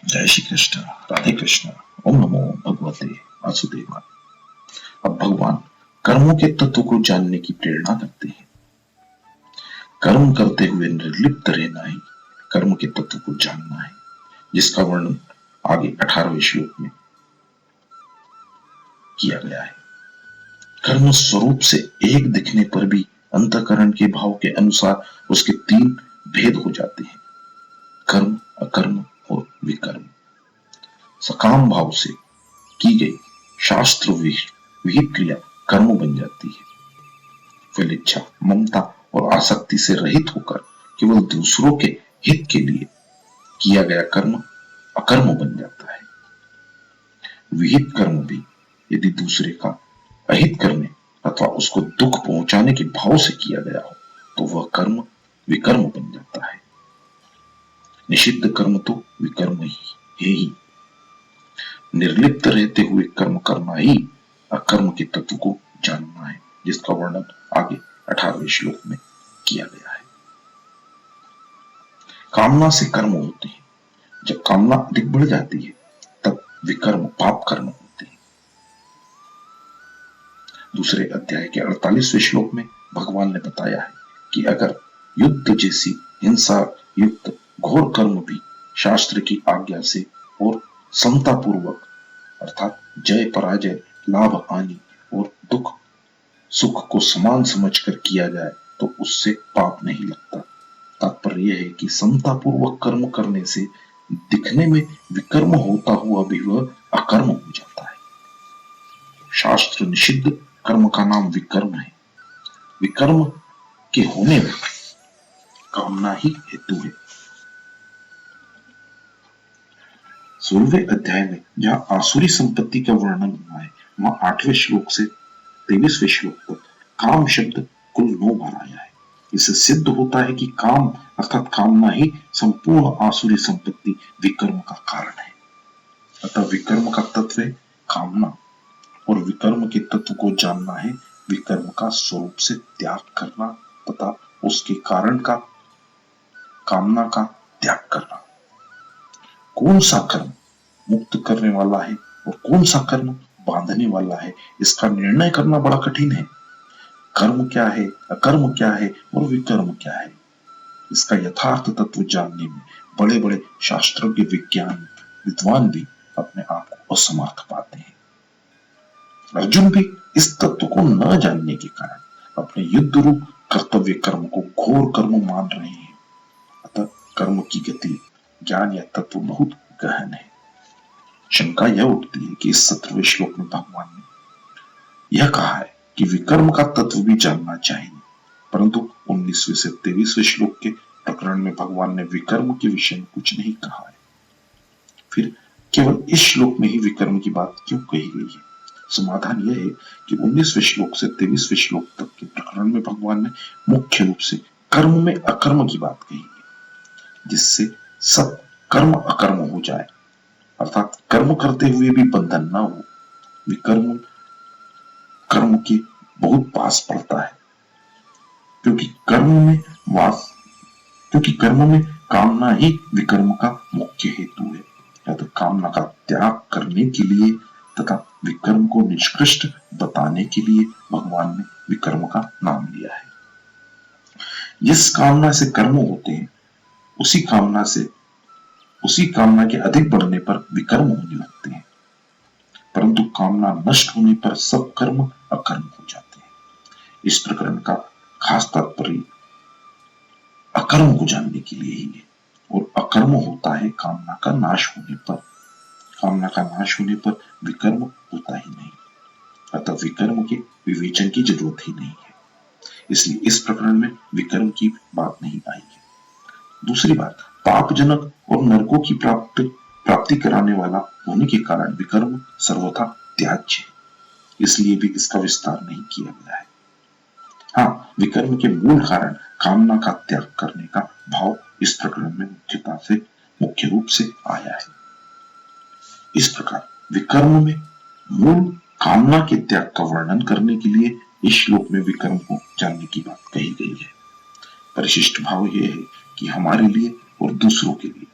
जय श्री कृष्ण। राधे कृष्ण। ओम नमो भगवते वासुदेवाय। अब भगवान कर्मों के तत्व को जानने की प्रेरणा करते हैं। कर्म करते हुए निर्लिप्त रहना ही कर्म के तत्व को जानना है, जिसका वर्णन आगे 18वें श्लोक में किया गया है। कर्म स्वरूप से एक दिखने पर भी अंतःकरण के भाव के अनुसार उसके तीन भेद हो जाते हैं: कर्म, अकर्म और विकर्म। सकाम भाव से की गई शास्त्र विहित क्रिया कर्म बन जाती है। फिर इच्छा, ममता और आसक्ति से रहित होकर केवल दूसरों के हित के लिए किया गया कर्म अकर्म बन जाता है। विहित कर्म भी यदि दूसरे का अहित करने अथवा उसको दुख पहुंचाने के भाव से किया गया हो तो वह कर्म विकर्म बन जाता है। निषिद्ध कर्म तो विकर्म ही है ही। निर्लिप्त रहते हुए कर्म करना ही अकर्म के तत्व को जानना है, जिसका वर्णन आगे 18वें श्लोक में किया गया है। कामना से कर्म होते हैं। जब कामना अधिक बढ़ जाती है तब विकर्म पाप कर्म होते हैं। दूसरे अध्याय के 48वें श्लोक में भगवान ने बताया है कि अगर युद्ध जैसी हिंसा युक्त घोर कर्म भी शास्त्र की आज्ञा से और समता पूर्वक अर्थात जय पराजय, लाभ हानि और दुख सुख को समान समझकर किया जाए तो उससे पाप नहीं लगता। तात्पर्य यह है कि समता पूर्वक कर्म करने से दिखने में विकर्म होता हुआ भी वह अकर्म हो जाता है। शास्त्र निषिद्ध कर्म का नाम विकर्म है। विकर्म के होने में कामना ही हेतु है। 16वें अध्याय में जहां आसुरी संपत्ति का वर्णन हुआ है वहां 8वें श्लोक से 23वें श्लोक तक काम शब्द कुल 9 बार आया है। इससे सिद्ध होता है कि काम अर्थात कामना ही संपूर्ण आसुरी संपत्ति विकर्म का कारण है। अतः विकर्म का तत्व है कामना और विकर्म के तत्व को जानना है विकर्म का स्वरूप से त्याग करना तथा उसके कारण का कामना का त्याग करना। कौन सा कर्म मुक्त करने वाला है और कौन सा कर्म बांधने वाला है, इसका निर्णय करना बड़ा कठिन है। कर्म क्या है, अकर्म क्या है और विकर्म क्या है, इसका यथार्थ तत्व जानने में बड़े बड़े शास्त्रज्ञ विज्ञान विद्वान भी अपने आप को असमर्थ पाते हैं। अर्जुन भी इस तत्व को न जानने के कारण अपने युद्ध रूप कर्तव्य कर्म को घोर कर्म मान रहे हैं। अतः कर्म की गति ज्ञान या तत्व बहुत गहन है। शंका यह उठती है कि इस 17वें श्लोक में भगवान ने यह कहा है कि विकर्म का तत्व भी जानना चाहिए, परंतु 19वें से 23वें श्लोक के प्रकरण में भगवान ने विकर्म के विषय में कुछ नहीं कहा है। फिर केवल इस श्लोक में ही विकर्म की बात क्यों कही गई है? समाधान यह है कि 19वें श्लोक से 23वें श्लोक तक के प्रकरण में भगवान ने मुख्य रूप से कर्म में अकर्म की बात कही है, जिससे सब कर्म अकर्म हो जाए, अर्थात कर्म करते हुए भी बंधन न हो। विकर्म कर्म के बहुत पास पड़ता है, क्योंकि कर्म में कामना ही विकर्म का मुख्य हेतु है। या तो कामना का त्याग करने के लिए तथा विकर्म को निष्कृष्ट बताने के लिए भगवान ने विकर्म का नाम लिया है। जिस कामना से कर्म होते हैं उसी कामना के अधिक बढ़ने पर विकर्म होने लगते हैं, परंतु कामना नष्ट होने पर सब कर्म अकर्म हो जाते हैं। इस प्रकरण का खास तात्पर्य अकर्म को जानने के लिए ही है, और अकर्म होता है कामना का नाश होने पर। कामना का नाश होने पर विकर्म होता ही नहीं, अतः विकर्म के विवेचन की जरूरत ही नहीं है। इसलिए इस प्रकरण में विकर्म की बात नहीं आई है। दूसरी बात, पापजनक और नरकों की प्राप्ति कराने वाला होने के कारण विकर्म सर्वथा त्याज्य है, इसलिए भी इसका विस्तार नहीं किया गया है। हाँ, विकर्म के मूल कारण कामना का त्याग करने का भाव इस प्रकरण में मुख्य रूप से आया है। इस प्रकार विकर्म में मूल कामना के त्याग का वर्णन करने के लिए इस श्लोक में विकर्म को जानने की बात कही गई है। परिशिष्ट भाव यह है कि हमारे लिए और दूसरों के लिए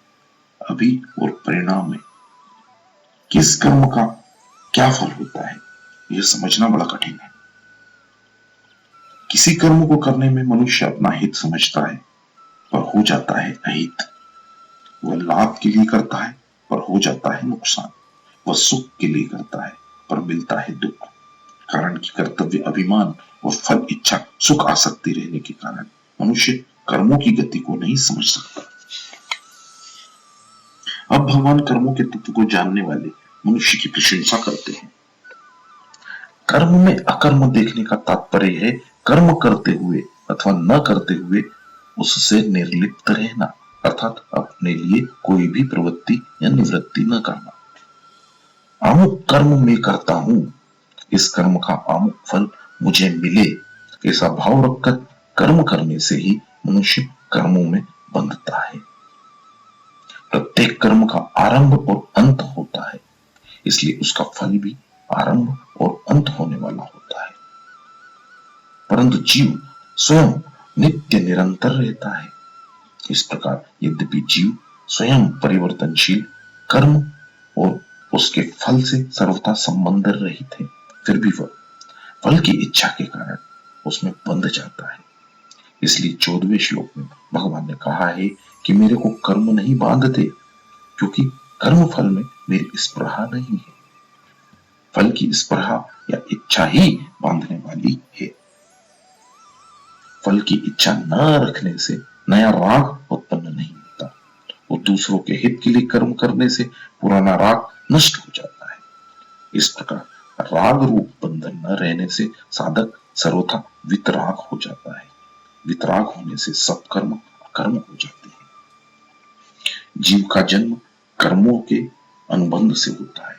अभी और परिणाम में किस कर्म का क्या फल होता है, यह समझना बड़ा कठिन है। किसी कर्म को करने में मनुष्य अपना हित समझता है पर हो जाता है अहित। वह लाभ के लिए करता है पर हो जाता है नुकसान। वह सुख के लिए करता है पर मिलता है दुख। कारण कि कर्तव्य अभिमान व फल इच्छा सुख आसक्ति रहने के कारण मनुष्य कर्मों की गति को नहीं समझ सकता। अब भगवान कर्मों के तत्व को जानने वाले मनुष्य की प्रशंसा करते हैं। कर्म में अकर्म देखने का तात्पर्य है कर्म करते हुए अथवा न करते हुए उससे निर्लिप्त रहना, अर्थात अपने लिए कोई भी प्रवृत्ति या निवृत्ति न करना। अमुक कर्म में करता हूं, इस कर्म का अमुक फल मुझे मिले, ऐसा भाव रखकर कर्म करने से ही मनुष्य कर्मों में बंधता है। प्रत्येक कर्म का आरंभ और अंत होता है, इसलिए उसका फल भी आरंभ और अंत होने वाला होता है। परंतु जीव स्वयं नित्य निरंतर रहता है। इस प्रकार यद्यपि जीव स्वयं परिवर्तनशील, कर्म और उसके फल से सर्वथा संबंध रहित है, फिर भी वह फल की इच्छा के कारण उसमें बंध जाता है। इसलिए 14वें श्लोक में भगवान ने कहा है कि मेरे को कर्म नहीं बांधते, क्योंकि कर्म फल में मेरी स्पृहा नहीं है। फल की स्पृहा या इच्छा ही बांधने वाली है। फल की इच्छा न रखने से नया राग उत्पन्न नहीं होता और दूसरों के हित के लिए कर्म करने से पुराना राग नष्ट हो जाता है। इस प्रकार राग रूप बंधन न रहने से साधक सर्वथा वितराग हो जाता है। वितराग होने से सब कर्म अकर्म हो जाते हैं। जीव का जन्म कर्मों के अनुबंध से होता है।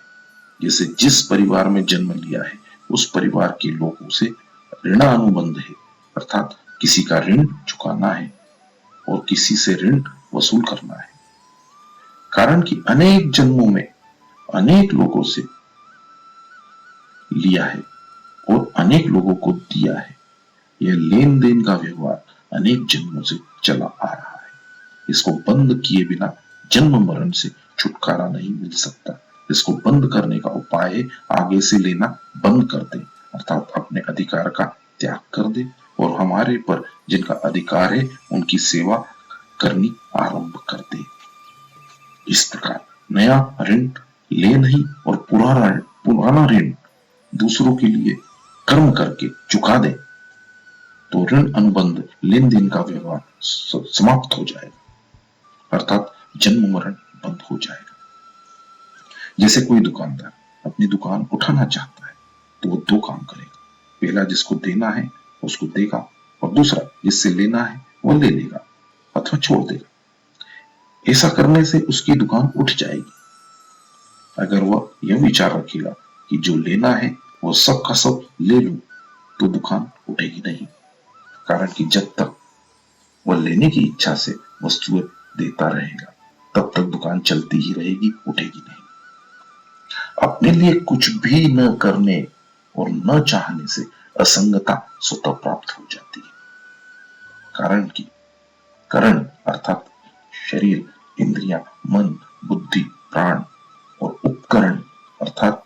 जैसे जिस परिवार में जन्म लिया है उस परिवार के लोगों से ऋणानुबंध है, अर्थात किसी का ऋण चुकाना है और किसी से ऋण वसूल करना है। कारण कि अनेक जन्मों में अनेक लोगों से लिया है और अनेक लोगों को दिया है। यह लेन देन का व्यवहार अनेक जन्मों से चला आ रहा है। इसको बंद किए बिना जन्म मरण से छुटकारा नहीं मिल सकता। इसको बंद करने का उपाय है आगे से लेना बंद कर दे, अर्थात अपने अधिकार का त्याग कर दे और हमारे पर जिनका अधिकार है उनकी सेवा करनी आरंभ कर दे। इस प्रकार नया ऋण ले नहीं और पुराना ऋण दूसरों के लिए कर्म करके चुका दे तो ऋण अनुबंध लेन देन का व्यवहार समाप्त हो जाएगा, अर्थात जन्म मरण बंद हो जाएगा। जैसे कोई दुकानदार अपनी दुकान उठाना चाहता है तो वो दो काम करेगा। पहला जिसको देना है उसको देगा और दूसरा जिससे लेना है वो ले लेगा अथवा छोड़ देगा। ऐसा करने से उसकी दुकान उठ जाएगी। अगर वह यह विचार रखेगा कि जो लेना है वो सब का सब ले लूं तो दुकान उठेगी नहीं। कारण कि जब तक वह लेने की इच्छा से वस्तुएं देता रहेगा तब तक दुकान चलती ही रहेगी, उठेगी नहीं। अपने लिए कुछ भी न करने और न चाहने से असंगता स्वतः प्राप्त हो जाती है। कारण कि करण अर्थात शरीर, इंद्रियां, मन, बुद्धि, प्राण और उपकरण अर्थात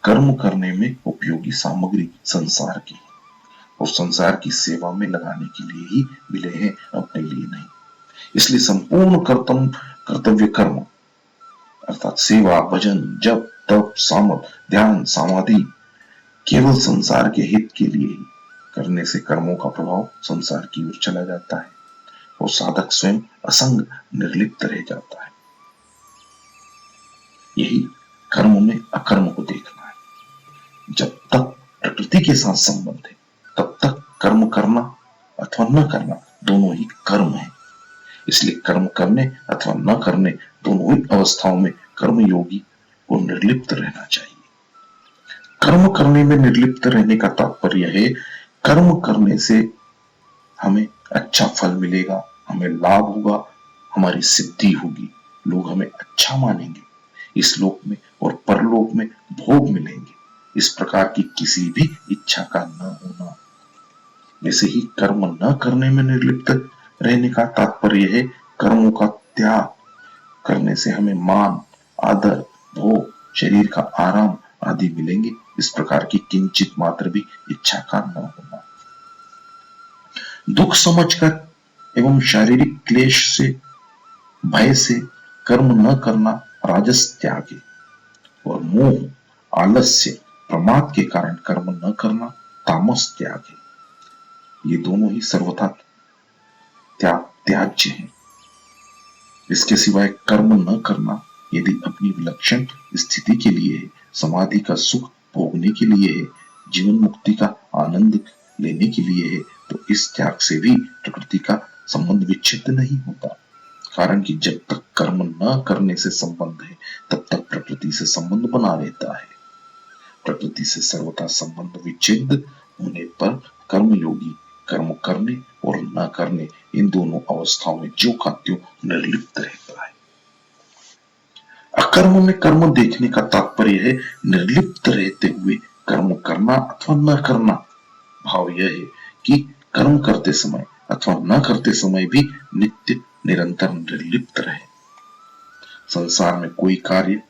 कर्म करने में उपयोगी सामग्री संसार की है और संसार की सेवा में लगाने के लिए ही मिले हैं, अपने लिए नहीं। इसलिए संपूर्ण कर्तव्य कर्म अर्थात सेवा, भजन, जप, तप, सामत, ध्यान, समाधि केवल संसार के हित के लिए ही करने से कर्मों का प्रभाव संसार की ओर चला जाता है और साधक स्वयं असंग निर्लिप्त रह जाता है। यही कर्म में अकर्म को देखना है। जब तक प्रकृति के साथ संबंध है तब तक कर्म करना अथवा न करना दोनों ही कर्म है। इसलिए कर्म करने अथवा न करने दोनों ही अवस्थाओं में कर्मयोगी को निर्लिप्त रहना चाहिए। कर्म करने में निर्लिप्त रहने का तात्पर्य है कर्म करने से हमें अच्छा फल मिलेगा, हमें लाभ होगा, हमारी सिद्धि होगी, लोग हमें अच्छा मानेंगे, इस लोक में और परलोक में भोग मिलेंगे। इस प्रकार की किसी भी इच्छा का न होना। वैसे ही कर्म न करने में निर्लिप्त रहने का तात्पर्य है कर्मों का त्याग, करने से हमें मान, आदर, भोग, शरीर का आराम आदि मिलेंगे। इस प्रकार की किंचित मात्र भी इच्छा का न होना। दुख समझकर एवं शारीरिक क्लेश से, भय से कर्म न करना राजस त्याग है, और मोह, आलस्य, प्रमाद के कारण कर्म न करना तामस त्याग है। ये दोनों ही सर्वथा त्याज्य हैं। इसके सिवाय कर्म न करना यदि अपनी विलक्षण स्थिति के लिए है, समाधि का सुख भोगने के लिए है, जीवन मुक्ति का आनंद लेने के लिए है, तो इस त्याग से भी प्रकृति का संबंध विच्छेद नहीं होता। कारण कि जब तक कर्म न करने से संबंध है, तब तक प्रकृति से संबंध बना रहता है। प्रकृति से सर्वथा संबंध विच्छेद होने पर कर्मयोगी कर्म करने और न करने, इन दोनों अवस्थाओं में ज्यों का त्यों निर्लिप्त रहता है। अकर्म में कर्म देखने का तात्पर्य है निर्लिप्त रहते हुए कर्म करना अथवा न करना। भाव यह है कि कर्म करते समय अथवा न करते समय भी नित्य निरंतर निर्लिप्त रहे। संसार में कोई कार्य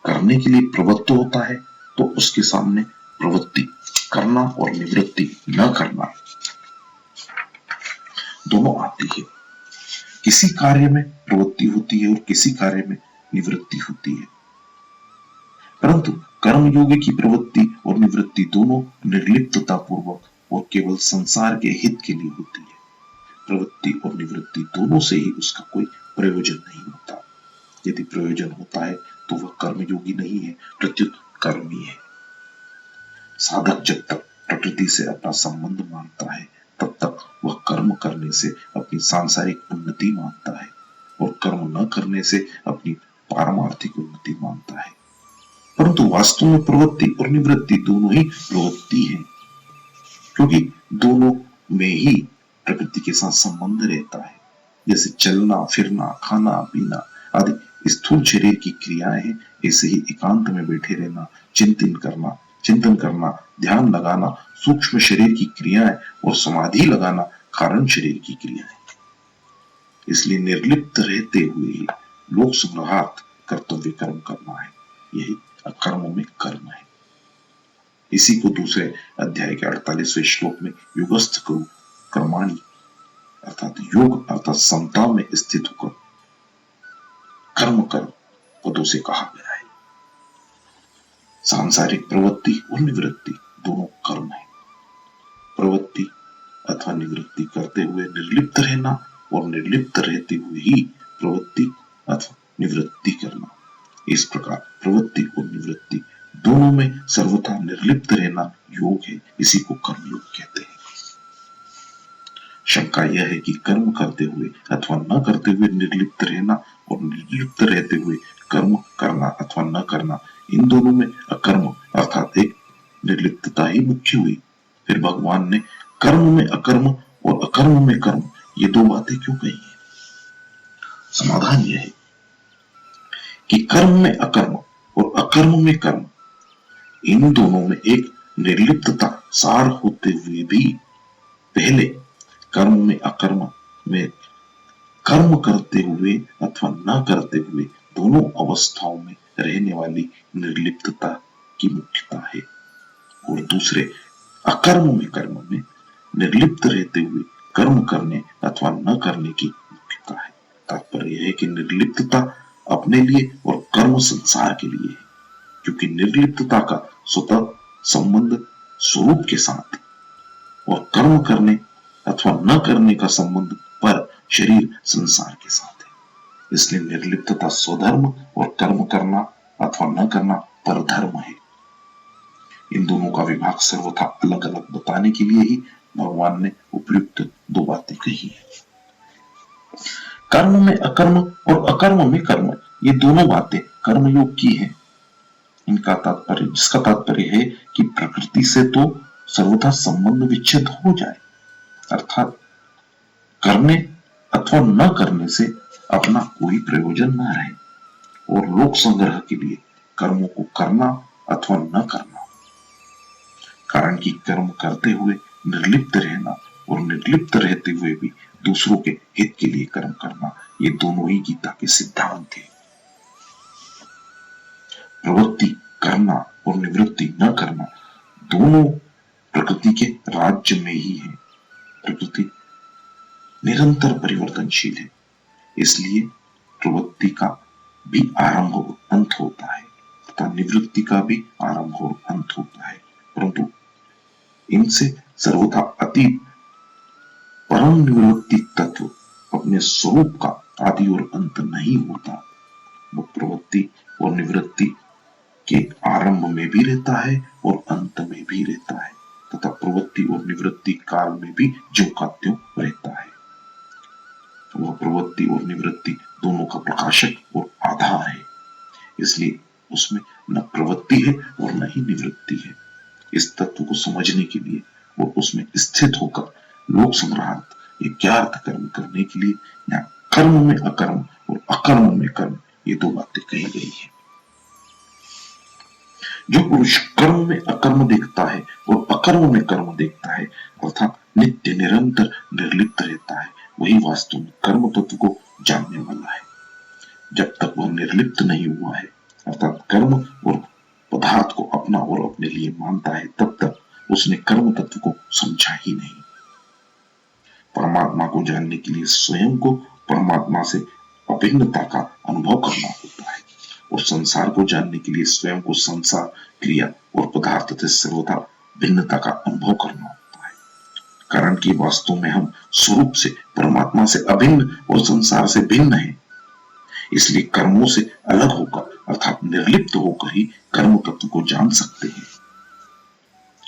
करने के लिए प्रवृत्त होता है तो उसके सामने प्रवृत्ति करना और निवृत्ति न करना दोनों आती है। किसी कार्य में प्रवृत्ति होती है और किसी कार्य में निवृत्ति होती है, परंतु कर्मयोगी की प्रवृत्ति और निवृत्ति दोनों निर्लिप्तता पूर्वक और केवल संसार के हित के लिए होती है। प्रवृत्ति और निवृत्ति दोनों से ही उसका कोई प्रयोजन नहीं होता। यदि प्रयोजन होता है तो वह कर्मयोगी नहीं है, प्रत्युत कर्मी है। साधक जब तक प्रकृति से अपना संबंध मानता है, तब तक वह कर्म करने से अपनी सांसारिक उन्नति मानता है और कर्म न करने से अपनी पारमार्थिक उन्नति मानता है। परंतु वास्तव में प्रवृत्ति और निवृत्ति दोनों ही प्रवृत्ति है, क्योंकि दोनों में ही प्रकृति के साथ संबंध रहता है। जैसे चलना, फिरना, खाना, पीना आदि स्थूल शरीर की क्रियाएं हैं, ऐसे ही एकांत में बैठे रहना, चिंतन करना, ध्यान लगाना सूक्ष्म शरीर की क्रियाएं और समाधि लगाना कारण शरीर की क्रियाएं। इसलिए निर्लिप्त रहते हुए ही लोक संग्रहार्थ कर्तव्य कर्म करना है, यही अकर्म में कर्म है। इसी को दूसरे अध्याय के 48वें श्लोक में युगस्थ करो कर्माणि अर्थात योग अर्थात समता में स्थित होकर कर्म कर पदों से कहा गया है। सांसारिक प्रवृत्ति और निवृत्ति दोनों कर्म है। प्रवृत्ति अथवा निवृत्ति करते हुए निर्लिप्त रहना और निर्लिप्त रहते हुए ही प्रवृत्ति अथवा निवृत्ति करना। इस प्रकार प्रवृत्ति और निवृत्ति दोनों में सर्वथा निर्लिप्त रहना योग है। इसी को कर्मयोग कहते हैं। शंका यह है कि कर्म करते हुए अथवा न करते हुए निर्लिप्त रहना और निर्लिप्त रहते हुए कर्म करना अथवा न करना, इन दोनों में अकर्म अर्थात एक निर्लिप्तता ही मुख्य हुई। फिर भगवान ने कर्म में अकर्म और अकर्म में कर्म, ये दो बातें क्यों कही है? समाधान यह है कि कर्म में अकर्म और अकर्म में कर्म, इन दोनों में एक निर्लिप्तता सार होते हुए भी पहले कर्म में अकर्म में कर्म करते हुए अथवा न करते हुए दोनों अवस्थाओं में रहने वाली निर्लिप्तता की मुख्यता है, और दूसरे अकर्म में कर्म में निर्लिप्त रहते हुए कर्म करने अथवा न करने की मुख्यता है। तात्पर्य यह है कि निर्लिप्तता अपने लिए और कर्म संसार के लिए है, क्योंकि निर्लिप्तता का स्वतः संबंध स्वरूप के साथ और कर्म करने अथवा न करने का संबंध पर शरीर संसार के साथ है। इसलिए निर्लिप्तता स्वधर्म और कर्म करना अथवा न करना परधर्म है। इन दोनों का विभाग सर्वथा अलग अलग बताने के लिए ही भगवान ने उपयुक्त दो बातें कही है। कर्म में अकर्म और अकर्म में कर्म, ये दोनों बातें कर्मयोग की हैं। इनका तात्पर्य, जिसका तात्पर्य है कि प्रकृति से तो सर्वथा संबंध विच्छेद हो जाए, अर्थात करने अथवा न करने से अपना कोई प्रयोजन न रहे, और लोक संग्रह के लिए कर्मों को करना अथवा न करना। कारण कि कर्म करते हुए निर्लिप्त रहना और निर्लिप्त रहते हुए भी दूसरों के हित के लिए कर्म करना, ये दोनों ही गीता के सिद्धांत हैं। प्रवृत्ति करना और निवृत्ति न करना दोनों प्रकृति के राज्य में ही है। प्रकृति निरंतर परिवर्तनशील है, इसलिए प्रवृत्ति का भी आरंभ और अंत होता है तथा निवृत्ति का भी आरंभ और अंत होता है, परंतु इनसे सर्वथा अतीत परम निवृत्ति तत्व अपने स्वरूप का आदि और अंत नहीं होता। वो प्रवृत्ति और निवृत्ति के आरंभ में भी रहता है और अंत में भी रहता है तथा प्रवृत्ति और निवृत्ति काल में भी ज्यों का त्यों रहता है। वह प्रवृत्ति और निवृत्ति दोनों का प्रकाशक और आधार है, इसलिए उसमें न प्रवृत्ति है और न ही निवृत्ति है। इस तत्व को समझने के लिए और उसमें स्थित होकर लोक संग्रहार्थ यज्ञार्थ कर्म करने के लिए यहाँ कर्म में अकर्म और अकर्म में कर्म ये दो बातें कही गई है। जो पुरुष कर्म में अकर्म देखता है और अकर्म में कर्म देखता है अर्थात नित्य निरंतर निर्लिप्त रहता है, वही वास्तव में कर्म तत्व को जानने वाला है। जब तक वह निर्लिप्त नहीं हुआ है अर्थात कर्म और पदार्थ को अपना और अपने लिए मानता है, तब तक उसने कर्म तत्व को समझा ही नहीं। परमात्मा को जानने के लिए स्वयं को परमात्मा से अभिन्नता का अनुभव करना होता है और संसार को जानने के लिए स्वयं को संसार क्रिया और पदार्थ से सर्वथा भिन्नता का अनुभव करना होता है। कारण कि वास्तव में हम स्वरूप से परमात्मा से अभिन्न और संसार से भिन्न हैं, इसलिए कर्मों से अलग होकर अर्थात निर्लिप्त होकर ही कर्म तत्व को जान सकते हैं।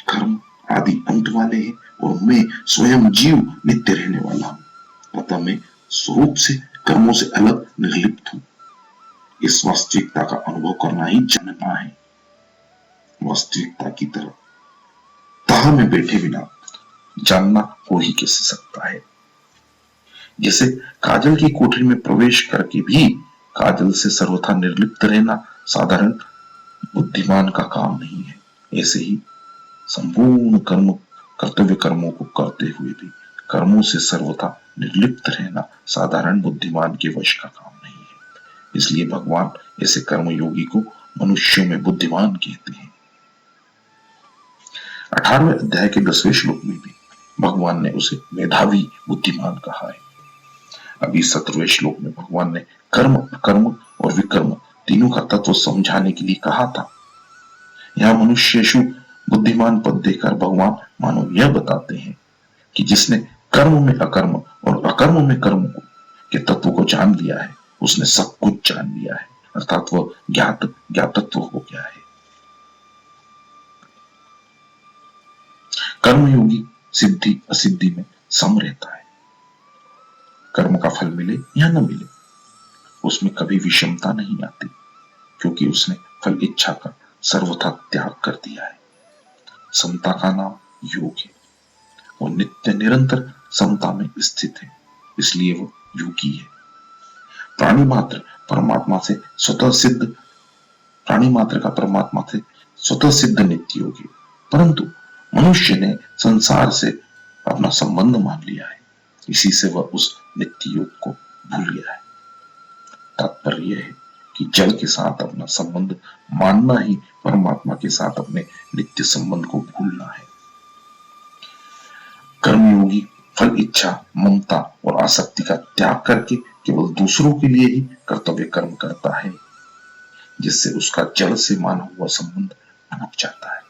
कर्म आदि अंत वाले हैं और मैं स्वयं जीव नित्य रहने वाला हूं, अतः मैं स्वरूप से कर्मों से अलग निर्लिप्त हूं। इस वास्तविकता का अनुभव करना ही जानना है। वास्तविकता की तरफ तह में बैठे बिना जानना हो ही कैसे सकता है। जैसे काजल की कोठरी में प्रवेश करके भी काजल से सर्वथा निर्लिप्त रहना साधारण बुद्धिमान का काम नहीं है, ऐसे ही संपूर्ण कर्तव्य कर्मों को करते हुए भी कर्मों से सर्वथा निर्लिप्त रहना साधारण बुद्धिमान के वश का काम नहीं है। इसलिए भगवान ऐसे कर्मयोगी को मनुष्यों में बुद्धिमान कहते हैं। 18वें अध्याय के 10वें श्लोक में भी भगवान ने उसे मेधावी बुद्धिमान कहा है। अभी 17वें श्लोक में भगवान ने कर्म, कर्म और विकर्म तीनों का तत्व समझाने के लिए कहा था। यहाँ मनुष्येषु बुद्धिमान पद देकर भगवान मानो यह बताते हैं कि जिसने कर्म में अकर्म और अकर्म में कर्म के तत्व को जान लिया है, उसने सब कुछ जान लिया है, अर्थात वह ज्ञातत्व हो गया है। कर्मयोगी सिद्धि असिद्धि में सम रहता है। कर्म का फल मिले या न मिले उसमें कभी विषमता नहीं आती, क्योंकि उसने फल इच्छा का सर्वथा त्याग कर दिया है। समता का नाम योग है। वो नित्य निरंतर समता में स्थित है, इसलिए वो योगी है। प्राणी मात्र परमात्मा से स्वतः सिद्ध प्राणी मात्र का परमात्मा से स्वतः सिद्ध नित्य योग है, परंतु मनुष्य ने संसार से अपना संबंध मान लिया है, इसी से वह उस नित्य योग को भूल गया है। तात्पर्य यह है कि जल के साथ अपना संबंध मानना ही परमात्मा के साथ अपने नित्य संबंध को भूलना है। कर्मयोगी फल इच्छा, ममता और आसक्ति का त्याग करके केवल दूसरों के लिए ही कर्तव्य कर्म करता है, जिससे उसका जल से माना हुआ संबंध टूट जाता है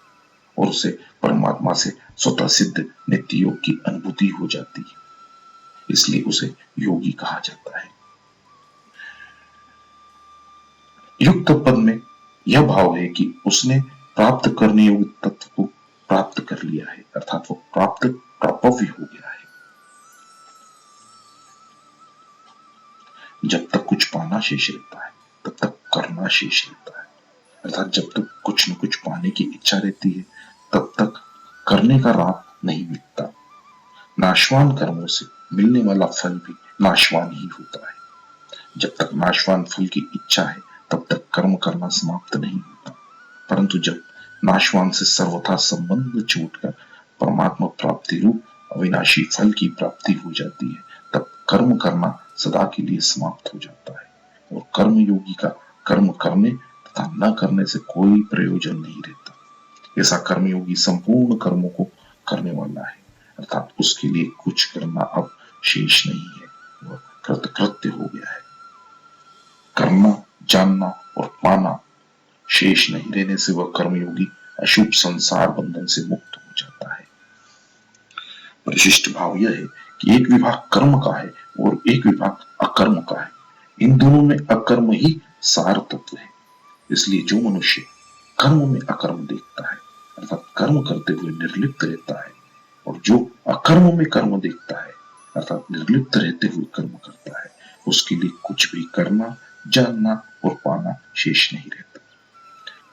और उसे परमात्मा से स्वतः सिद्ध नित्य योग की अनुभूति हो जाती है। इसलिए उसे योगी कहा जाता है। युक्त पद में यह भाव है कि उसने प्राप्त करने योग्य तत्व को प्राप्त कर लिया है, अर्थात वो प्रापव्य हो गया है। जब तक कुछ पाना शेष रहता है तब तक करना शेष रहता है, अर्थात जब तक कुछ न कुछ पाने की इच्छा रहती है तब तक करने का राह नहीं मिटता। नाशवान कर्मों से मिलने वाला फल भी नाशवान ही होता है। जब तक नाशवान फल की इच्छा है तब तक कर्म करना समाप्त नहीं होता, परंतु जब नाशवान से सर्वथा संबंध छूटकर परमात्मा प्राप्ति रूप अविनाशी फल की प्राप्ति हो जाती है, तब कर्म करना सदा के लिए समाप्त हो जाता है और कर्म योगी का कर्म करने तथा न करने से कोई प्रयोजन नहीं रहता। ऐसा कर्मयोगी संपूर्ण कर्मों को करने वाला है, अर्थात उसके लिए कुछ करना अब शेष नहीं है, वह कृतकृत्य हो गया है। करना, जानना और पाना शेष नहीं रहने से वह कर्मयोगी अशुभ संसार बंधन से मुक्त हो जाता है। परिशिष्ट भाव यह है कि एक विभाग कर्म का है और एक विभाग अकर्म का है। इन दोनों में अकर्म ही सार तत्व है। इसलिए जो मनुष्य कर्म में अकर्म देखता है, अर्थात कर्म करते हुए निर्लिप्त रहता है, और जो अकर्म में कर्म देखता है, अर्थात निर्लिप्त रहते हुए कर्म करता है, उसके लिए कुछ भी करना, जानना और पाना शेष नहीं रहता।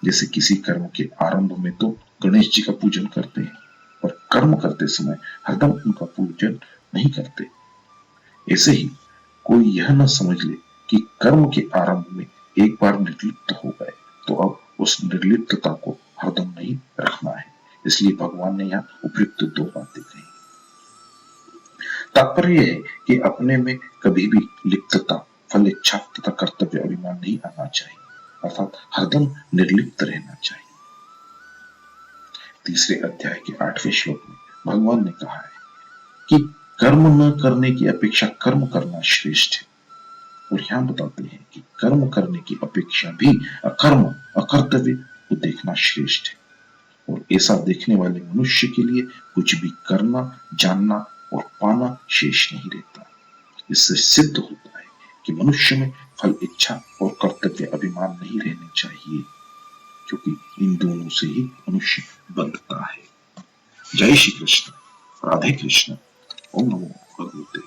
जैसे किसी कर्म के आरंभ में तो गणेश जी का पूजन करते हैं, पर कर्म करते समय हरदम उनका पूजन नहीं करते। ऐसे ही कोई यह न समझ ले कि कर्म के आरंभ में एक बार निर्लिप्त हो गए तो अब उस निर्लिप्तता को हरदम नहीं रखना है। इसलिए भगवान ने यहाँ उपयुक्त दो बातें कही। तात्पर्य है कि अपने में कभी भी लिप्तता, फल इच्छा तथा कर्तव्य अभिमान नहीं आना चाहिए, अर्थात हरदम निर्लिप्त रहना चाहिए। तीसरे अध्याय के 8वें श्लोक में भगवान ने कहा है कि कर्म न करने की अपेक्षा कर्म करना श्रेष्ठ है, और यहां बताते हैं कि कर्म करने की अपेक्षा भी अकर्म, अकर्तव्य को देखना श्रेष्ठ है, और ऐसा देखने वाले मनुष्य के लिए कुछ भी करना, जानना और पाना शेष नहीं रहता। इससे सिद्ध होता है कि मनुष्य में फल इच्छा और कर्तव्य अभिमान नहीं रहने चाहिए, क्योंकि इन दोनों से ही मनुष्य बंधता है। जय श्री कृष्ण, राधे कृष्ण, ओम नमो भगवते